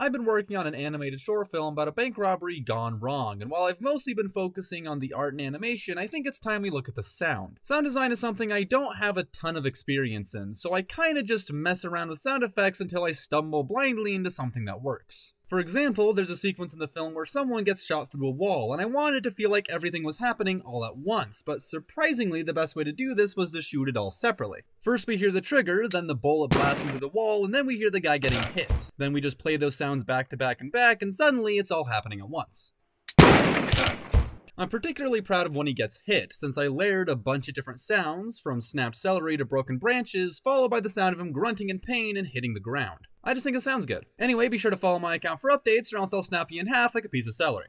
I've been working on an animated short film about a bank robbery gone wrong, and while I've mostly been focusing on the art and animation, I think it's time we look at the sound. Sound design is something I don't have a ton of experience in, so I kinda just mess around with sound effects until I stumble blindly into something that works. For example, there's a sequence in the film where someone gets shot through a wall, and I wanted to feel like everything was happening all at once, but surprisingly the best way to do this was to shoot it all separately. First we hear the trigger, then the bullet blasting through the wall, and then we hear the guy getting hit. Then we just play those sounds back to back and back, and suddenly it's all happening at once. I'm particularly proud of when he gets hit, since I layered a bunch of different sounds, from snapped celery to broken branches, followed by the sound of him grunting in pain and hitting the ground. I just think it sounds good. Anyway, be sure to follow my account for updates, or else I'll snap you in half like a piece of celery.